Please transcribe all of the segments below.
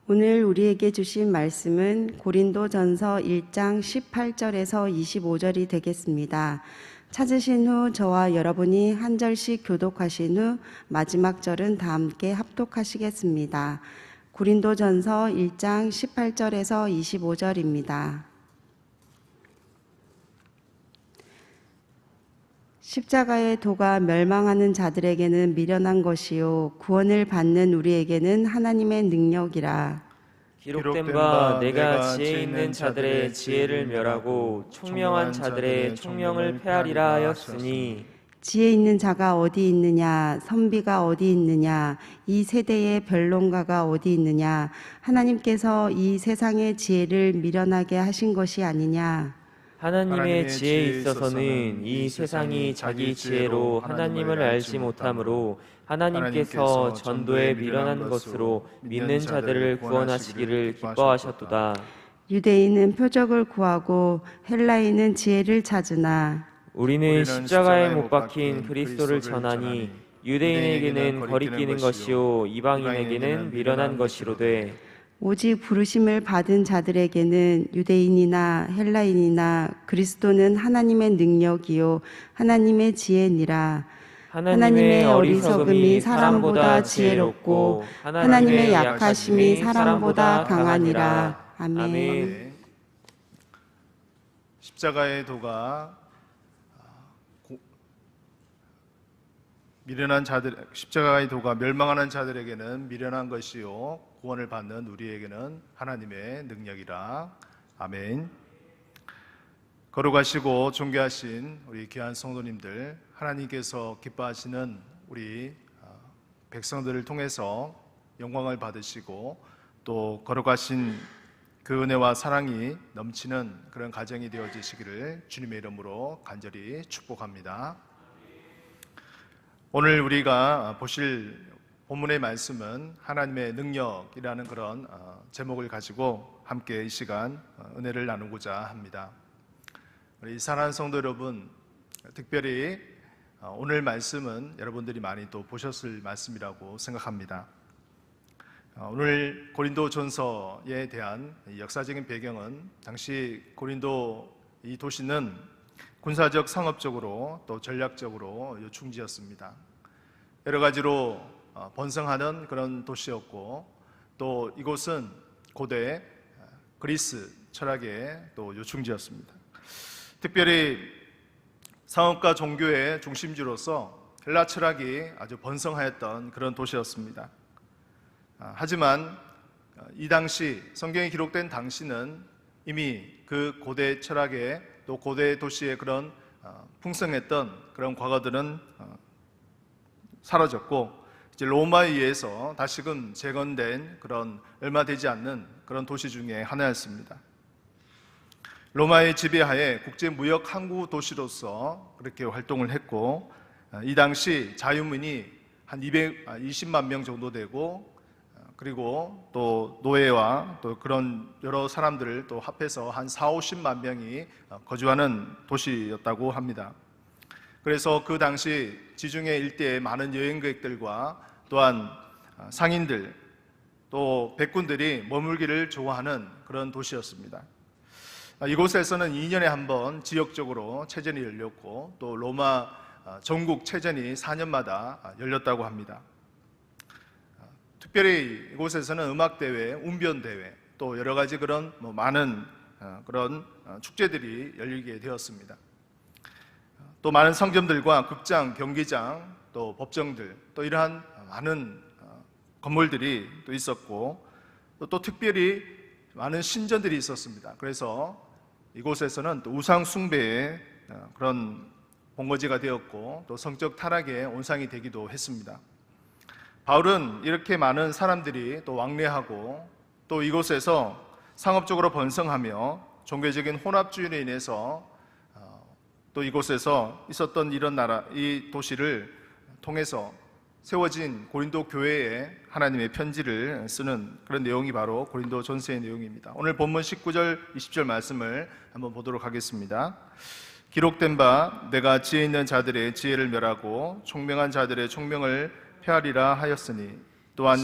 오늘 우리에게 주신 말씀은 고린도전서 1장 18절에서 25절이 되겠습니다. 찾으신 후 저와 여러분이 한 절씩 교독하신 후 마지막 절은 다 함께 합독하시겠습니다. 고린도전서 1장 18절에서 25절입니다. 십자가의 도가 멸망하는 자들에게는 미련한 것이요 구원을 받는 우리에게는 하나님의 능력이라. 기록된 바 내가 지혜 있는 자들의 지혜를 멸하고 총명한 자들의 총명을 폐하리라 하였으니, 지혜 있는 자가 어디 있느냐, 선비가 어디 있느냐, 이 세대의 변론가가 어디 있느냐, 하나님께서 이 세상의 지혜를 미련하게 하신 것이 아니냐. 하나님의 지혜에 있어서는 이 세상이 자기 지혜로 하나님을 알지 못하므로 하나님께서 전도에 미련한 것으로 믿는 자들을 구원하시기를 기뻐하셨도다. 유대인은 표적을 구하고 헬라인은 지혜를 찾으나 우리는 십자가에 못 박힌 그리스도를 전하니 유대인에게는 거리끼는 것이요 이방인에게는 미련한 것이로되, 오직 부르심을 받은 자들에게는 유대인이나 헬라인이나 그리스도는 하나님의 능력이요 하나님의 지혜니라. 하나님의 어리석음이 사람보다 지혜롭고 하나님의 약하심이 사람보다 강하니라. 아멘. 십자가의 도가 십자가의 도가 멸망하는 자들에게는 미련한 것이요 구원을 받는 우리에게는 하나님의 능력이라. 아멘. 거룩하시고 존귀하신 우리 귀한 성도님들, 하나님께서 기뻐하시는 우리 백성들을 통해서 영광을 받으시고 또 거룩하신 그 은혜와 사랑이 넘치는 그런 가정이 되어지시기를 주님의 이름으로 간절히 축복합니다. 오늘 우리가 보실 본문의 말씀은 하나님의 능력이라는 그런 제목을 가지고 함께 이 시간 은혜를 나누고자 합니다. 우리 사랑하는 성도 여러분, 특별히 오늘 말씀은 여러분들이 많이 또 보셨을 말씀이라고 생각합니다. 오늘 고린도전서에 대한 역사적인 배경은 당시 고린도 이 도시는 군사적, 상업적으로 또 전략적으로 요충지였습니다. 여러 가지로 번성하는 그런 도시였고, 또 이곳은 고대 그리스 철학의 또 요충지였습니다. 특별히 상업과 종교의 중심지로서 헬라 철학이 아주 번성하였던 그런 도시였습니다. 하지만 이 당시 성경이 기록된 당시는 이미 그 고대 철학의 또 고대 도시의 그런 풍성했던 그런 과거들은 사라졌고, 이제 로마에 의해서 다시금 재건된 그런 얼마 되지 않는 그런 도시 중에 하나였습니다. 로마의 지배하에 국제무역 항구 도시로서 그렇게 활동을 했고, 이 당시 자유민이 한 220만 명 정도 되고, 그리고 또 노예와 또 그런 여러 사람들을 또 합해서 한 40-50만 명이 거주하는 도시였다고 합니다. 그래서 그 당시 지중해 일대의 많은 여행객들과 또한 상인들 또 백군들이 머물기를 좋아하는 그런 도시였습니다. 이곳에서는 2년에 한 번 지역적으로 체전이 열렸고, 또 로마 전국 체전이 4년마다 열렸다고 합니다. 특별히 이곳에서는 음악대회, 운변대회, 또 여러 가지 그런 많은 그런 축제들이 열리게 되었습니다. 또 많은 상점들과 극장, 경기장, 또 법정들, 또 이러한 많은 건물들이 또 있었고, 또 특별히 많은 신전들이 있었습니다. 그래서 이곳에서는 또 우상 숭배의 그런 본거지가 되었고, 또 성적 타락의 온상이 되기도 했습니다. 바울은 이렇게 많은 사람들이 또 왕래하고, 또 이곳에서 상업적으로 번성하며 종교적인 혼합주의로 인해서 또 이곳에서 있었던 이런 나라, 이 도시를 통해서 세워진 고린도 교회에 하나님의 편지를 쓰는 그런 내용이 바로 고린도 전서의 내용입니다. 오늘 본문 19절, 20절 말씀을 한번 보도록 하겠습니다. 기록된 바 내가 지혜 있는 자들의 지혜를 멸하고 총명한 자들의 총명을 폐하리라 하였으니, 또한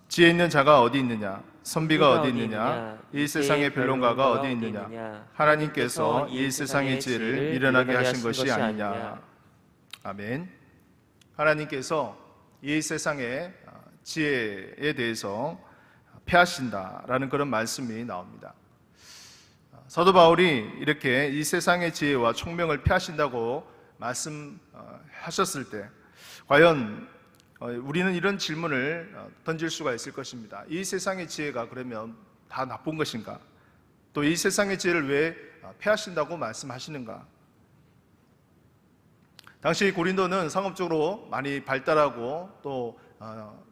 지혜 있는 자가 어디 있느냐? 선비가 어디 있느냐? 이 세상의 변론가가 어디 있느냐? 하나님께서 이 세상의 지혜를 미련하게 하신 것이 아니냐? 아멘. 하나님께서 이 세상의 지혜에 대해서 패하신다라는 그런 말씀이 나옵니다. 사도 바울이 이렇게 이 세상의 지혜와 총명을 패하신다고 말씀하셨을 때 과연 우리는 이런 질문을 던질 수가 있을 것입니다. 이 세상의 지혜가 그러면 다 나쁜 것인가? 또 이 세상의 지혜를 왜 패하신다고 말씀하시는가? 당시 고린도는 상업적으로 많이 발달하고 또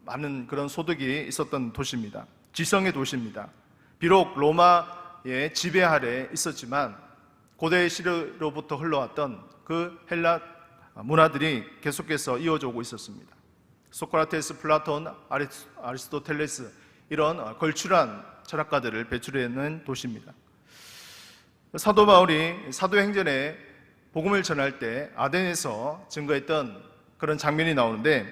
많은 그런 소득이 있었던 도시입니다. 지성의 도시입니다. 비록 로마의 지배 아래 있었지만 고대 시대로부터 흘러왔던 그 헬라 문화들이 계속해서 이어져 오고 있었습니다. 소크라테스, 플라톤, 아리스토텔레스 이런 걸출한 철학가들을 배출해낸 도시입니다. 사도 바울이 사도행전에 복음을 전할 때 아덴에서 증거했던 그런 장면이 나오는데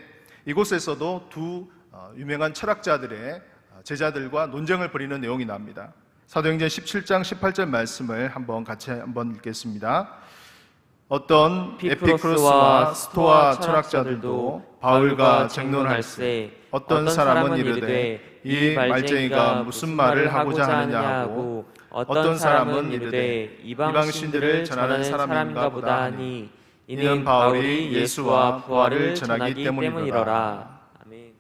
이곳에서도 두 유명한 철학자들의 제자들과 논쟁을 벌이는 내용이 나옵니다. 사도행전 17장 18절 말씀을 같이 읽겠습니다. 어떤 에피쿠로스와 스토아 철학자들도 바울과 쟁론할세 어떤 사람은 이르되 이 말쟁이가 무슨 말을 하고자 하느냐 하고 어떤 사람은 이르되 이방 신들을 전하는 사람인가 보다 하니 이는 바울이 예수와 부활을 전하기 때문이로라. 아멘.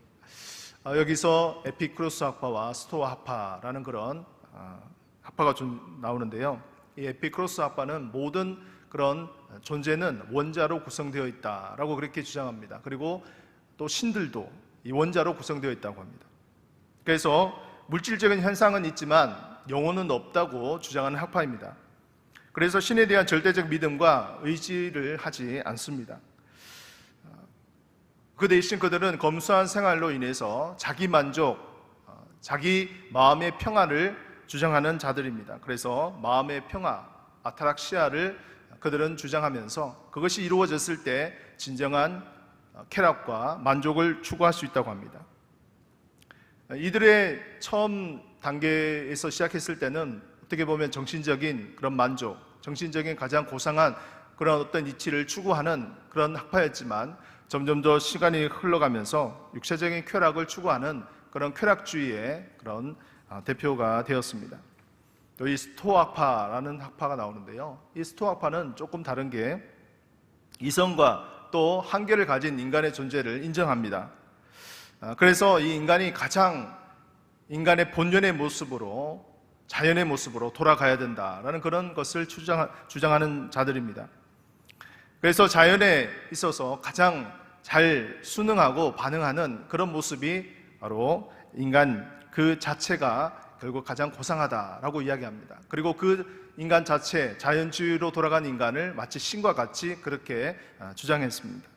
여기서 에피쿠로스 학파와 스토아 학파라는 그런 학파가 좀 나오는데요. 이 에피쿠로스 학파는 모든 그런 존재는 원자로 구성되어 있다라고 그렇게 주장합니다. 그리고 또 신들도 이 원자로 구성되어 있다고 합니다. 그래서 물질적인 현상은 있지만 영혼은 없다고 주장하는 학파입니다. 그래서 신에 대한 절대적 믿음과 의지를 하지 않습니다. 그 대신 그들은 검소한 생활로 인해서 자기 만족, 자기 마음의 평화를 주장하는 자들입니다. 그래서 마음의 평화, 아타락시아를 그들은 주장하면서 그것이 이루어졌을 때 진정한 쾌락과 만족을 추구할 수 있다고 합니다. 이들의 처음 단계에서 시작했을 때는 어떻게 보면 정신적인 그런 만족, 정신적인 가장 고상한 그런 어떤 이치를 추구하는 그런 학파였지만 점점 더 시간이 흘러가면서 육체적인 쾌락을 추구하는 그런 쾌락주의의 그런 대표가 되었습니다. 또 이 스토아파라는 학파가 나오는데요. 이 스토아파는 조금 다른 게 이성과 또 한계를 가진 인간의 존재를 인정합니다. 그래서 이 인간이 가장 인간의 본연의 모습으로 자연의 모습으로 돌아가야 된다라는 그런 것을 주장하는 자들입니다. 그래서 자연에 있어서 가장 잘 순응하고 반응하는 그런 모습이 바로 인간 그 자체가 결국 가장 고상하다라고 이야기합니다. 그리고 그 인간 자체, 자연주의로 돌아간 인간을 마치 신과 같이 그렇게 주장했습니다.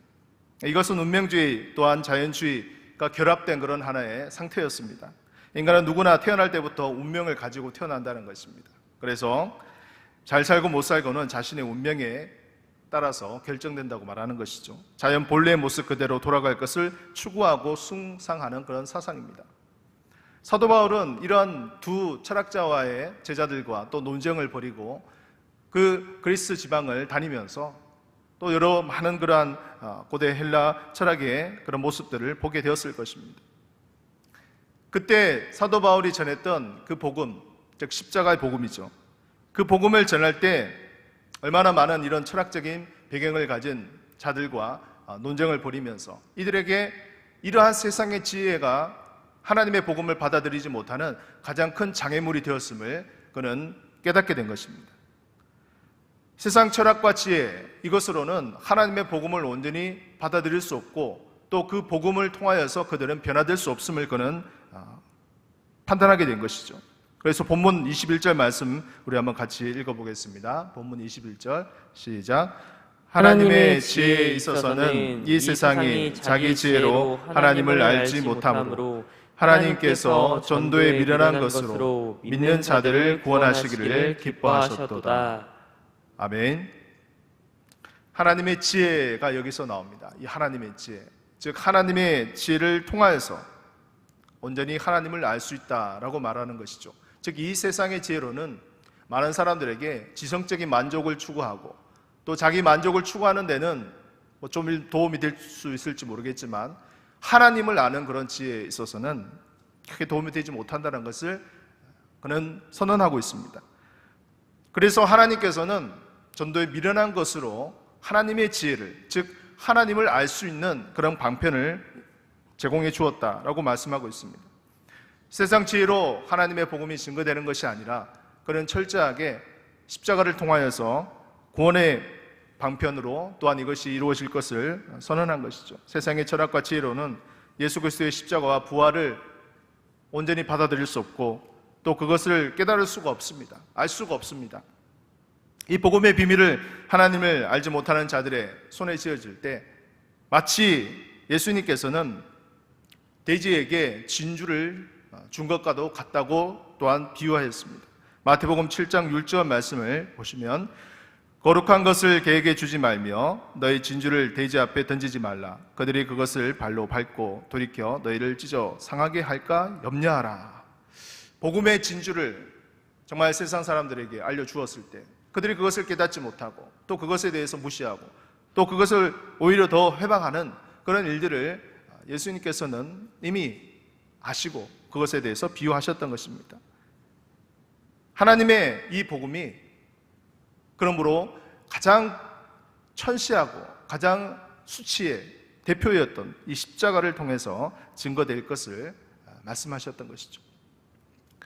이것은 운명주의 또한 자연주의가 결합된 그런 하나의 상태였습니다. 인간은 누구나 태어날 때부터 운명을 가지고 태어난다는 것입니다. 그래서 잘 살고 못 살고는 자신의 운명에 따라서 결정된다고 말하는 것이죠. 자연 본래의 모습 그대로 돌아갈 것을 추구하고 숭상하는 그런 사상입니다. 사도 바울은 이런 두 철학자와의 제자들과 또 논쟁을 벌이고 그 그리스 지방을 다니면서 또 여러 많은 그러한 고대 헬라 철학의 그런 모습들을 보게 되었을 것입니다. 그때 사도 바울이 전했던 그 복음, 즉 십자가의 복음이죠. 그 복음을 전할 때 얼마나 많은 이런 철학적인 배경을 가진 자들과 논쟁을 벌이면서 이들에게 이러한 세상의 지혜가 하나님의 복음을 받아들이지 못하는 가장 큰 장애물이 되었음을 그는 깨닫게 된 것입니다. 세상 철학과 지혜, 이것으로는 하나님의 복음을 온전히 받아들일 수 없고 또 그 복음을 통하여서 그들은 변화될 수 없음을 그는 판단하게 된 것이죠. 그래서 본문 21절 말씀 우리 한번 같이 읽어보겠습니다. 본문 21절 시작. 하나님의 지혜에 있어서는 이 세상이 자기 지혜로 하나님을 알지 못하므로 하나님께서 전도에 미련한 것으로 믿는 자들을 구원하시기를 기뻐하셨도다. 아멘. 하나님의 지혜가 여기서 나옵니다. 이 하나님의 지혜, 즉 하나님의 지혜를 통하여서 온전히 하나님을 알 수 있다라고 말하는 것이죠. 즉 이 세상의 지혜로는 많은 사람들에게 지성적인 만족을 추구하고 또 자기 만족을 추구하는 데는 좀 도움이 될 수 있을지 모르겠지만 하나님을 아는 그런 지혜에 있어서는 크게 도움이 되지 못한다는 것을 그는 선언하고 있습니다. 그래서 하나님께서는 전도에 미련한 것으로 하나님의 지혜를, 즉 하나님을 알 수 있는 그런 방편을 제공해 주었다라고 말씀하고 있습니다. 세상 지혜로 하나님의 복음이 증거되는 것이 아니라 그는 철저하게 십자가를 통하여서 구원의 방편으로 또한 이것이 이루어질 것을 선언한 것이죠. 세상의 철학과 지혜로는 예수 그리스도의 십자가와 부활을 온전히 받아들일 수 없고 또 그것을 깨달을 수가 없습니다. 알 수가 없습니다. 이 복음의 비밀을 하나님을 알지 못하는 자들의 손에 쥐어질 때 마치 예수님께서는 돼지에게 진주를 준 것과도 같다고 또한 비유하였습니다. 마태복음 7장 6절 말씀을 보시면 거룩한 것을 개에게 주지 말며 너희 진주를 돼지 앞에 던지지 말라. 그들이 그것을 발로 밟고 돌이켜 너희를 찢어 상하게 할까 염려하라. 복음의 진주를 정말 세상 사람들에게 알려주었을 때 그들이 그것을 깨닫지 못하고 또 그것에 대해서 무시하고 또 그것을 오히려 더 회방하는 그런 일들을 예수님께서는 이미 아시고 그것에 대해서 비유하셨던 것입니다. 하나님의 이 복음이 그러므로 가장 천시하고 가장 수치의 대표였던 이 십자가를 통해서 증거될 것을 말씀하셨던 것이죠.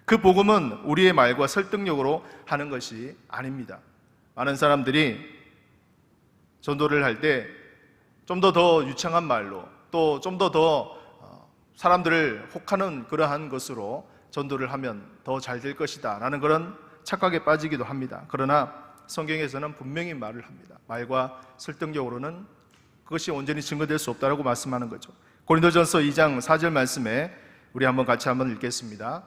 그 복음은 우리의 말과 설득력으로 하는 것이 아닙니다. 많은 사람들이 전도를 할 때 좀 더 유창한 말로 또 좀 더 사람들을 혹하는 그러한 것으로 전도를 하면 더 잘 될 것이다 라는 그런 착각에 빠지기도 합니다. 그러나 성경에서는 분명히 말을 합니다. 말과 설득력으로는 그것이 온전히 증거될 수 없다라고 말씀하는 거죠. 고린도전서 2장 4절 말씀에 우리 같이 한번 읽겠습니다.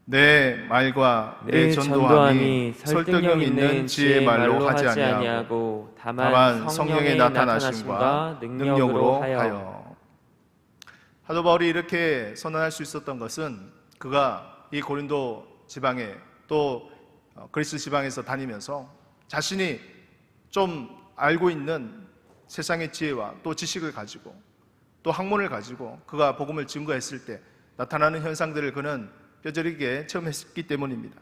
내 말과 내 전도함이 설득력 있는 지혜의 말로 하지 아니하고 다만 성령의 나타나심과 능력으로 하여. 사도 바울이 이렇게 선언할 수 있었던 것은 그가 이 고린도 지방에 또 그리스 지방에서 다니면서 자신이 좀 알고 있는 세상의 지혜와 또 지식을 가지고 또 학문을 가지고 그가 복음을 증거했을 때 나타나는 현상들을 그는 뼈저리게 체험했기 때문입니다.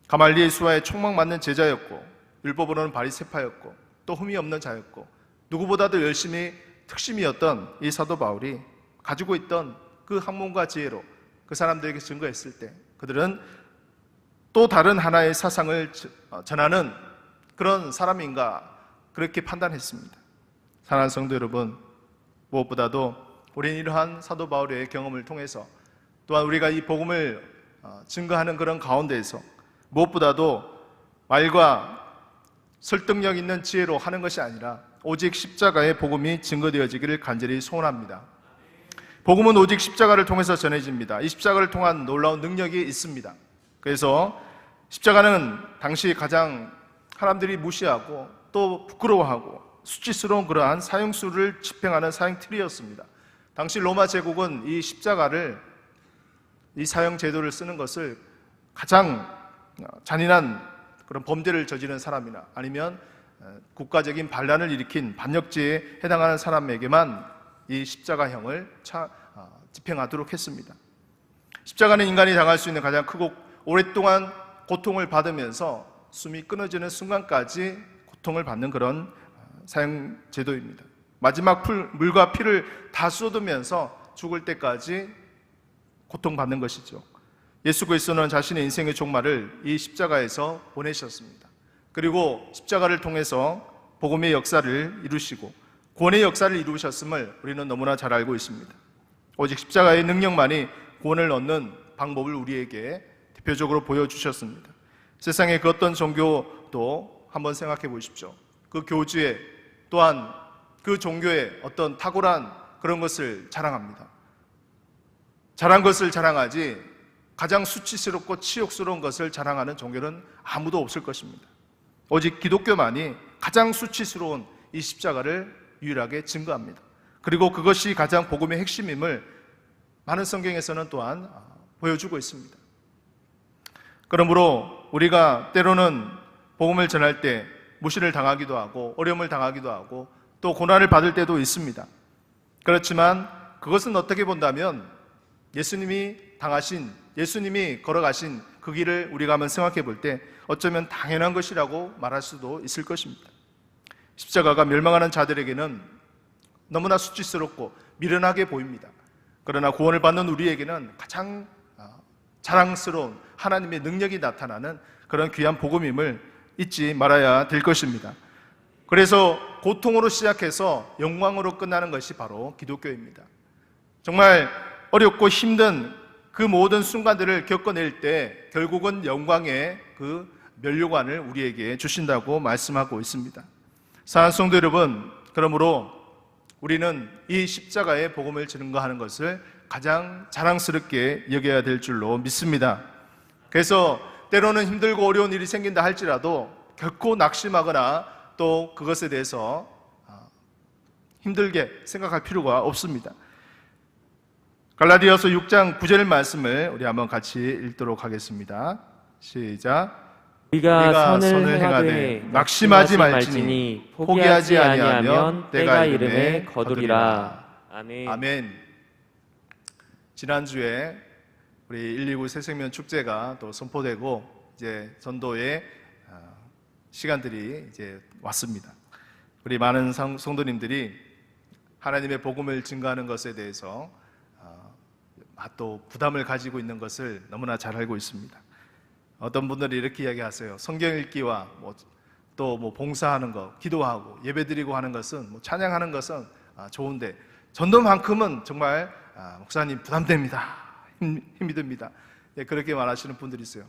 가말리엘 수와의 촉망 맞는 제자였고 율법으로는 바리새파였고 또 흠이 없는 자였고 누구보다도 열심히 특심이었던 이 사도 바울이 가지고 있던 그 학문과 지혜로 그 사람들에게 증거했을 때 그들은 또 다른 하나의 사상을 전하는 그런 사람인가 그렇게 판단했습니다. 사랑하는 성도 여러분, 무엇보다도 우리는 이러한 사도 바울의 경험을 통해서 또한 우리가 이 복음을 증거하는 그런 가운데에서 무엇보다도 말과 설득력 있는 지혜로 하는 것이 아니라 오직 십자가의 복음이 증거되어지기를 간절히 소원합니다. 복음은 오직 십자가를 통해서 전해집니다. 이 십자가를 통한 놀라운 능력이 있습니다. 그래서 십자가는 당시 가장 사람들이 무시하고 또 부끄러워하고 수치스러운 그러한 사형수를 집행하는 사형틀이었습니다. 당시 로마 제국은 이 십자가를 이 사형 제도를 쓰는 것을 가장 잔인한 그런 범죄를 저지른 사람이나 아니면 국가적인 반란을 일으킨 반역죄에 해당하는 사람에게만 이 십자가형을 집행하도록 했습니다. 십자가는 인간이 당할 수 있는 가장 크고 오랫동안 고통을 받으면서 숨이 끊어지는 순간까지 고통을 받는 그런 사형 제도입니다. 마지막 물과 피를 다 쏟으면서 죽을 때까지 고통받는 것이죠. 예수 그리스도는 자신의 인생의 종말을 이 십자가에서 보내셨습니다. 그리고 십자가를 통해서 복음의 역사를 이루시고 구원의 역사를 이루셨음을 우리는 너무나 잘 알고 있습니다. 오직 십자가의 능력만이 구원을 얻는 방법을 우리에게 대표적으로 보여주셨습니다. 세상의 그 어떤 종교도 한번 생각해 보십시오. 그 교주에 또한 그 종교의 어떤 탁월한 그런 것을 자랑합니다. 잘한 것을 자랑하지 가장 수치스럽고 치욕스러운 것을 자랑하는 종교는 아무도 없을 것입니다. 오직 기독교만이 가장 수치스러운 이 십자가를 유일하게 증거합니다. 그리고 그것이 가장 복음의 핵심임을 많은 성경에서는 또한 보여주고 있습니다. 그러므로 우리가 때로는 복음을 전할 때 무시를 당하기도 하고 어려움을 당하기도 하고 또 고난을 받을 때도 있습니다. 그렇지만 그것은 어떻게 본다면 예수님이 당하신, 예수님이 걸어가신 그 길을 우리가 한번 생각해 볼 때 어쩌면 당연한 것이라고 말할 수도 있을 것입니다. 십자가가 멸망하는 자들에게는 너무나 수치스럽고 미련하게 보입니다. 그러나 구원을 받는 우리에게는 가장 자랑스러운 하나님의 능력이 나타나는 그런 귀한 복음임을 잊지 말아야 될 것입니다. 그래서 고통으로 시작해서 영광으로 끝나는 것이 바로 기독교입니다. 정말 어렵고 힘든 그 모든 순간들을 겪어낼 때 결국은 영광의 그 면류관을 우리에게 주신다고 말씀하고 있습니다. 사랑하는 성도 여러분, 그러므로 우리는 이 십자가의 복음을 증거하는 것을 가장 자랑스럽게 여겨야 될 줄로 믿습니다. 그래서 때로는 힘들고 어려운 일이 생긴다 할지라도 결코 낙심하거나 또 그것에 대해서 힘들게 생각할 필요가 없습니다. 갈라디아서 6장 9절 말씀을 우리 한번 같이 읽도록 하겠습니다. 시작. 우리가 선을 행하되 낙심하지 말지니 포기하지 아니하면 때가 이름에 거두리라. 아멘. 아멘. 지난주에 우리 129 새생명 축제가 또 선포되고 이제 전도의 시간들이 이제 왔습니다. 우리 많은 성도님들이 하나님의 복음을 증거하는 것에 대해서 또 부담을 가지고 있는 것을 너무나 잘 알고 있습니다. 어떤 분들이 이렇게 이야기하세요. 성경 읽기와 또 봉사하는 것, 기도하고 예배드리고 하는 것은 찬양하는 것은 좋은데 전도만큼은 정말 목사님 부담됩니다. 힘이 듭니다. 예, 그렇게 말하시는 분들이 있어요.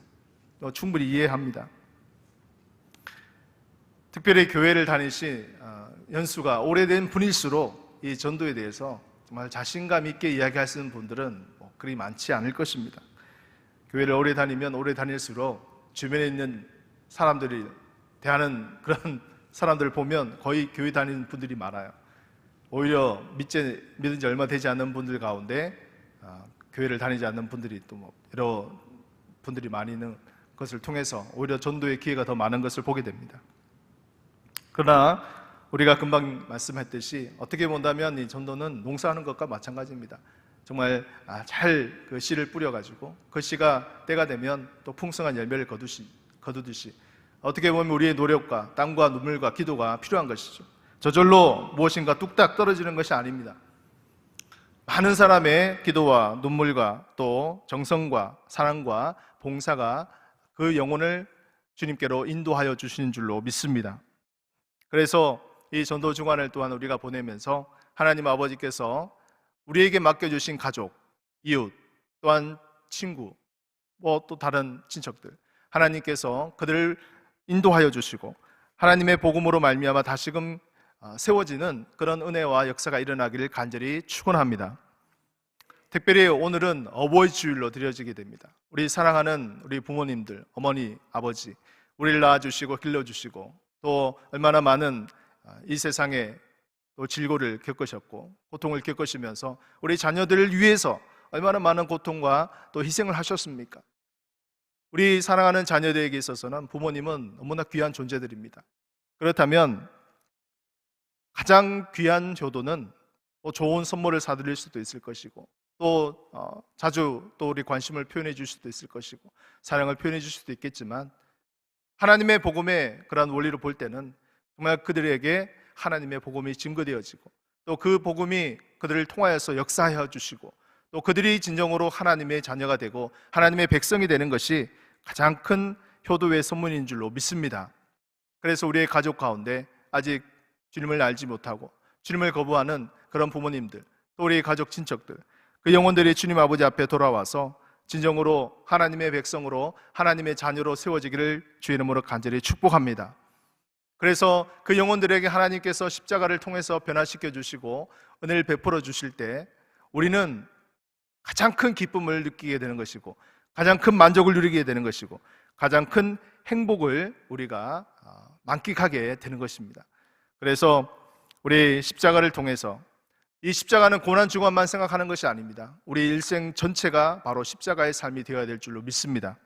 충분히 이해합니다. 특별히 교회를 다니신 연수가 오래된 분일수록 이 전도에 대해서 정말 자신감 있게 이야기하시는 분들은 그리 많지 않을 것입니다. 교회를 오래 다니면 오래 다닐수록 주변에 있는 사람들이 대하는 그런 사람들을 보면 거의 교회 다니는 분들이 많아요. 오히려 믿은 지 얼마 되지 않는 분들 가운데 교회를 다니지 않는 분들이 또 여러 분들이 많이 있는 것을 통해서 오히려 전도의 기회가 더 많은 것을 보게 됩니다. 그러나 우리가 금방 말씀했듯이 어떻게 본다면 이 전도는 농사하는 것과 마찬가지입니다. 정말 잘 그 씨를 뿌려가지고 그 씨가 때가 되면 또 풍성한 열매를 거두듯이 어떻게 보면 우리의 노력과 땀과 눈물과 기도가 필요한 것이죠. 저절로 무엇인가 뚝딱 떨어지는 것이 아닙니다. 많은 사람의 기도와 눈물과 또 정성과 사랑과 봉사가 그 영혼을 주님께로 인도하여 주시는 줄로 믿습니다. 그래서 이 전도 주간을 또한 우리가 보내면서 하나님 아버지께서 우리에게 맡겨주신 가족, 이웃, 또한 친구, 또 다른 친척들, 하나님께서 그들을 인도하여 주시고 하나님의 복음으로 말미암아 다시금 세워지는 그런 은혜와 역사가 일어나기를 간절히 축원합니다. 특별히 오늘은 어버이 주일로 드려지게 됩니다. 우리 사랑하는 우리 부모님들, 어머니, 아버지, 우리를 낳아주시고 길러주시고 또 얼마나 많은 이 세상에 또 질고를 겪으셨고 고통을 겪으시면서 우리 자녀들을 위해서 얼마나 많은 고통과 또 희생을 하셨습니까? 우리 사랑하는 자녀들에게 있어서는 부모님은 너무나 귀한 존재들입니다. 그렇다면 가장 귀한 효도는 좋은 선물을 사드릴 수도 있을 것이고 또 자주 또 우리 관심을 표현해 줄 수도 있을 것이고 사랑을 표현해 줄 수도 있겠지만 하나님의 복음의 그러한 원리로 볼 때는 정말 그들에게 하나님의 복음이 증거되어지고 또 그 복음이 그들을 통하여서 역사하여 주시고 또 그들이 진정으로 하나님의 자녀가 되고 하나님의 백성이 되는 것이 가장 큰 효도의 선물인 줄로 믿습니다. 그래서 우리의 가족 가운데 아직 주님을 알지 못하고 주님을 거부하는 그런 부모님들 또 우리 가족 친척들 그 영혼들이 주님 아버지 앞에 돌아와서 진정으로 하나님의 백성으로 하나님의 자녀로 세워지기를 주의 이름으로 간절히 축복합니다. 그래서 그 영혼들에게 하나님께서 십자가를 통해서 변화시켜 주시고 은혜를 베풀어 주실 때 우리는 가장 큰 기쁨을 느끼게 되는 것이고 가장 큰 만족을 누리게 되는 것이고 가장 큰 행복을 우리가 만끽하게 되는 것입니다. 그래서 우리 십자가를 통해서 이 십자가는 고난 중환만 생각하는 것이 아닙니다. 우리 일생 전체가 바로 십자가의 삶이 되어야 될 줄로 믿습니다.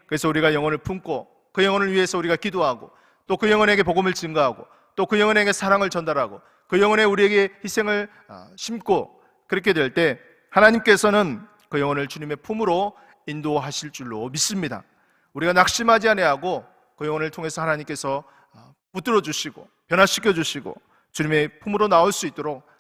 그래서 우리가 영혼을 품고 그 영혼을 위해서 우리가 기도하고 또 그 영혼에게 복음을 증거하고 또 그 영혼에게 사랑을 전달하고 그 영혼에 우리에게 희생을 심고 그렇게 될 때 하나님께서는 그 영혼을 주님의 품으로 인도하실 줄로 믿습니다. 우리가 낙심하지 아니하고 그 영혼을 통해서 하나님께서 붙들어 주시고 변화시켜 주시고 주님의 품으로 나올 수 있도록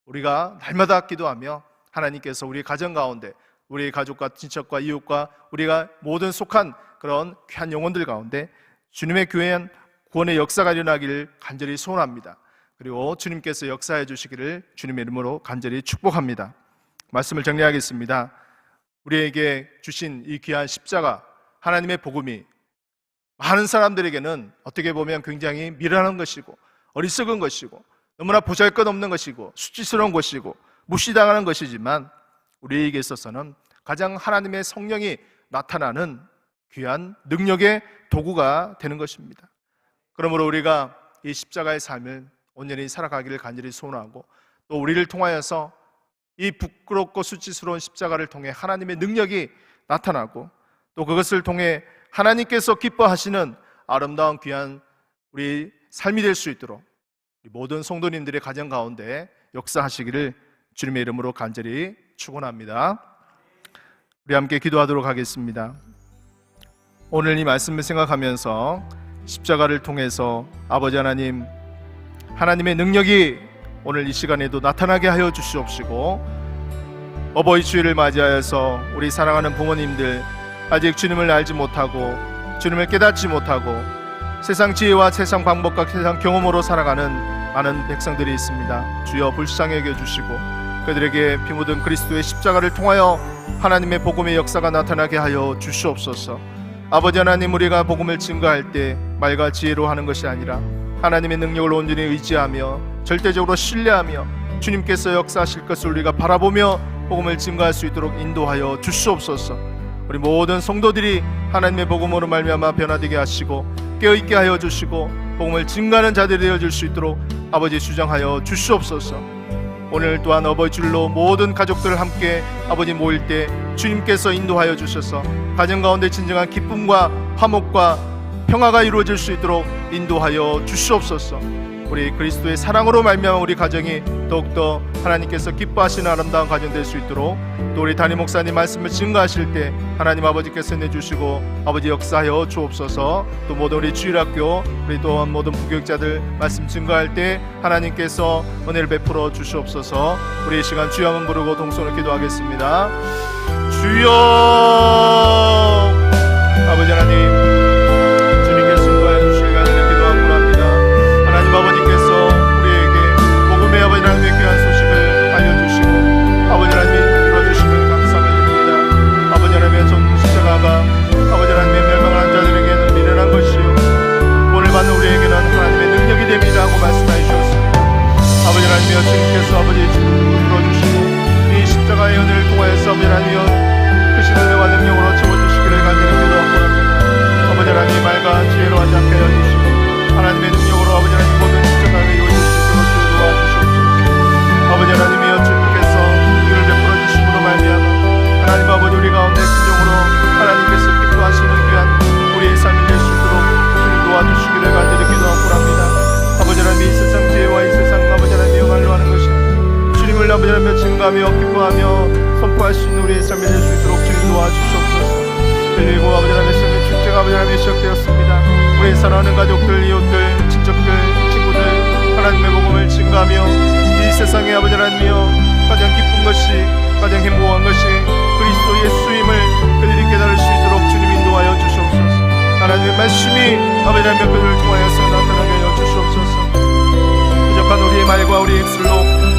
우리가 날마다 기도하며 하나님께서 우리 가정 가운데 우리 가족과 친척과 이웃과 우리가 모든 속한 그런 귀한 영혼들 가운데 주님의 교회한 구원의 역사가 일어나기를 간절히 소원합니다. 그리고 주님께서 역사해 주시기를 주님의 이름으로 간절히 축복합니다. 말씀을 정리하겠습니다. 우리에게 주신 이 귀한 십자가 하나님의 복음이 많은 사람들에게는 어떻게 보면 굉장히 미련한 것이고 어리석은 것이고 너무나 보잘것없는 것이고 수치스러운 것이고 무시당하는 것이지만 우리에게 있어서는 가장 하나님의 성령이 나타나는 귀한 능력의 도구가 되는 것입니다. 그러므로 우리가 이 십자가의 삶을 온전히 살아가기를 간절히 소원하고 또 우리를 통하여서 이 부끄럽고 수치스러운 십자가를 통해 하나님의 능력이 나타나고 또 그것을 통해 하나님께서 기뻐하시는 아름다운 귀한 우리 삶이 될 수 있도록 모든 성도님들의 가정 가운데 역사하시기를 주님의 이름으로 간절히 축원합니다. 우리 함께 기도하도록 하겠습니다. 오늘 이 말씀을 생각하면서 십자가를 통해서 아버지 하나님, 하나님의 능력이 오늘 이 시간에도 나타나게 하여 주시옵시고 어버이 주일을 맞이하여서 우리 사랑하는 부모님들 아직 주님을 알지 못하고 주님을 깨닫지 못하고 세상 지혜와 세상 방법과 세상 경험으로 살아가는 많은 백성들이 있습니다. 주여 불쌍히 여겨주시고 그들에게 피 묻은 그리스도의 십자가를 통하여 하나님의 복음의 역사가 나타나게 하여 주시옵소서. 아버지 하나님, 우리가 복음을 증거할 때 말과 지혜로 하는 것이 아니라 하나님의 능력을 온전히 의지하며 절대적으로 신뢰하며 주님께서 역사하실 것을 우리가 바라보며 복음을 증거할 수 있도록 인도하여 주시옵소서. 우리 모든 성도들이 하나님의 복음으로 말미암아 변화되게 하시고 깨어있게 하여 주시고 복음을 증거하는 자들이 되어줄 수 있도록 아버지 주장하여 주시옵소서. 오늘 또한 어버이 주일로 모든 가족들 함께 아버지 모일 때 주님께서 인도하여 주셔서 가정 가운데 진정한 기쁨과 화목과 평화가 이루어질 수 있도록 인도하여 주시옵소서. 우리 그리스도의 사랑으로 말미암아 우리 가정이 더욱더 하나님께서 기뻐하시는 아름다운 가정 될 수 있도록 또 우리 담임 목사님 말씀을 증거하실 때 하나님 아버지께서 내주시고 아버지 역사하여 주옵소서. 또 모든 우리 주일학교 우리 또한 모든 부교육자들 말씀 증거할 때 하나님께서 은혜를 베풀어 주시옵소서. 우리 이 시간 주여 한번 부르고 동성으로 기도하겠습니다. 주여 아버지 하나님, 아버지께서 우리에게 복음의 아버지 하나님의 귀한 소식을 알려주시고 아버지 하나님이 들어주시면 감사를 드립니다. 아버지 하나님의 전 십자가가 아버지 하나님의 멸망한 자들에게는 미련한 것이요 오늘 받는 우리에게는 하나님의 능력이 됩니다 하고 말씀해 주셨습니다. 아버지 하나님이여, 주님께서 아버지 들어주시고 이 십자가의 은혜를 통하여서 아버지 하나님이여 크신 은혜와 능력으로 채워주시기를 간절히 기도하고 합니다. 아버지 하나님, 말과 지혜로 하지 않게 하여 주시고 하나님의 능력으로 아버지 하나님 모든 십자가를 이루어질 수 있도록 도와주시옵소서. 아버지 하나님이여, 주님께서 우리를 베풀어 주심으로 말미암아 하나님 아버지 우리 가운데 진정으로 하나님께서 기뻐하시는 귀한 우리의 삶이 될 수 있도록 주님 도와주시기를 간절히 기도하고 합니다. 아버지 하나님, 이 세상 지혜와 이 세상 아버지 하나님이여 말로 하는 것이 주님을 아버지 하나님이여 증거하며 기뻐하며 선포할 수 있는 우리의 삶이 될 수 있도록 주님 도와주시옵소서. 그리고 아버지 하나님의 생명 축제가 아버지 하나님의 시작되었습니다. 우리 사랑하는 가족들, 이웃들, 친척들, 친구들 하나님의 복음을 증거하며 이 세상에 아버지 하나님이여 가장 기쁜 것이 가장 행복한 것이 그리스도 예수임을 그들이 깨달을 수 있도록 주님 인도하여 주시옵소서. 하나님의 말씀이 아버지 하나님의 그들을 통하여서 나타나게 하여 주시옵소서. 부족한 우리의 말과 우리의 입술로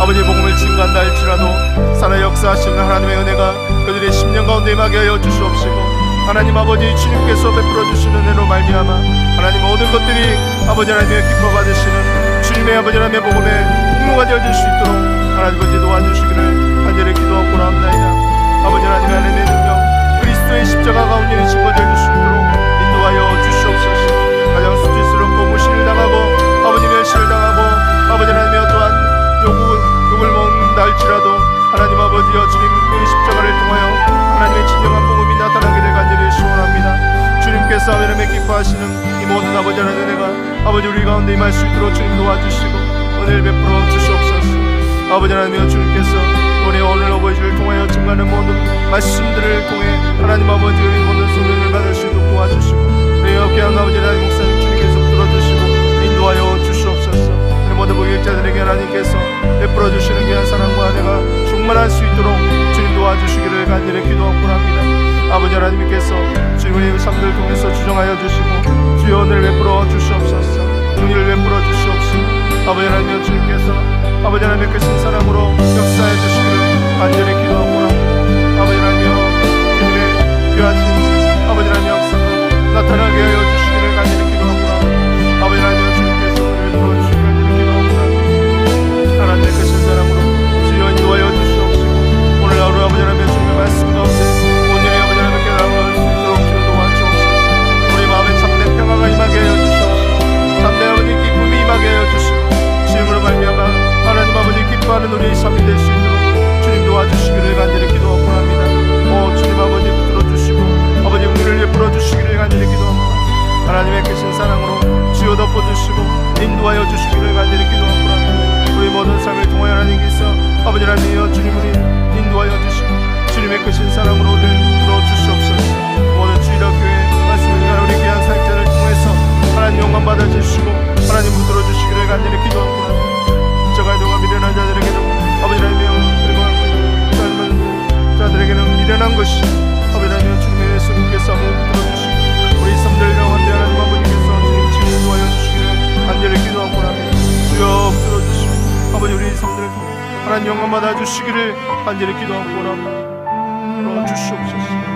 아버지의 복음을 증거한다 할지라도 살아 역사하시는 하나님의 은혜가 그들의 심령 가운데 임하게 하여 주시옵시고 하나님 아버지 주님께서 베풀어 주시는 은혜로 말미암아 하나님 모든 것들이 아버지 하나님의 기뻐 받으시는 주님의 아버지 하나님의 복음에 풍요가 되어질 수 있도록 하나님 아버지 도와주시기를 간절히 기도하고 나옵나이다. 아버지 하나님의 능력 그리스도의 십자가가 온전히 증거되어질 수 있도록 인도하여 주시옵소서. 가장 수치스럽고 무시를 당하고 아버지 멸시를 당하고 아버지 하나님의 또한 욕을 먹는다 하나님 아버지여 주님 그 십자가를 통하여 하나님의 진정한 복음이 나타나기를 간절히 소원합니다. 주님께서 하나님의 기뻐하시는 이 모든 아버지 하나님의 은혜가 아버지 우리 가운데 임할 수 있도록 주님 도와주시고 은혜를 베풀어 주시옵소서. 아버지 하나님이여 주님께서 우리 오늘 아버지를 통하여 증거하는 모든 말씀들을 통해 하나님 아버지의 모든 소명을 받을 수 있도록 도와주시고 우리 귀한 아버지 하나님 목사님 주님께서 들어주시고 인도하여 주시옵소서. 우리 모든 목격자들에게 하나님께서 베풀어 주시는 귀한 사랑과 은혜가 충만할 수 있도록 주님 도와주시기를 간절히 기도하고 합니다. 아버지 하나님께서 주님의 삶들을 통해서 주정하여 주시고 주의 은혜를 베풀어 주시옵소서. 은혜를 베풀어 주시옵시고 아버지 하나님 주님께서 아버지 하나님의 크신 사랑으로 역사해 주시기를 간절히 기도하고 합니다. 아버지 하나님 주님의 귀하신 아버지 하나님 역사가 나타나게 하여 주시기를 간절히 기도하고 합니다. 아버지 하나님 주님께서 은혜를 베풀어 주시기를 간절히 기도하고 합니다. 하나님의 크신 사랑으로 주여 인도하여 주시옵시고 오늘 하루 아버지 하나님의 주님의 말씀 가운데 오늘의 아버지 하나님의 깨달음을 할 수 있도록 주여 도와주옵소서. 우리 마음에 참된 평화가 임하게 하여 주시옵시고 참된 아버지 기쁨이 임하게 하여 주시고 주님으로 말미암아 하나님 아버지 기뻐하는 우리의 삶이 될 수 있도록 주님 도와주시기를 간절히 기도하고 합니다. 오 주님 아버지 붙들어주시고 아버지 은혜를 베풀어 주시기를 간절히 기도합니다. 하나님의 크신 사랑으로 주여 덮어주시고 인도하여 주시기를 간절히 기도하고 합니다. 우리 모든 삶을 통하여 하나님께서 아버지 하나님이여 주님을 인도하여 주시고 주님의 크신 사랑으로 우리를 붙들어 주시옵소서. 모든 주일학 교회 말씀을 전하는 우리 귀한 사역자를 통해서 하나님 영광 받아주시고 하나님 붙들어 주시기를 간절히 기도하고 합니다. 저가 동안 미련한 자들에게는 아버지 하나님이여 자들에게는 미련한 것이 아버지 하나님 주님의 예수님께서 붙들어 주시고 우리 삶들 가운데 하나님 아버지께서 주님 지금 도와여 주시기를 간절히 기도하고 합니다. 주여 붙들어 주시고 아버지 우리 삶들을 통해 하나님 영광 받아 주시기를 간절히 기도하고 합니다. 주시옵소서.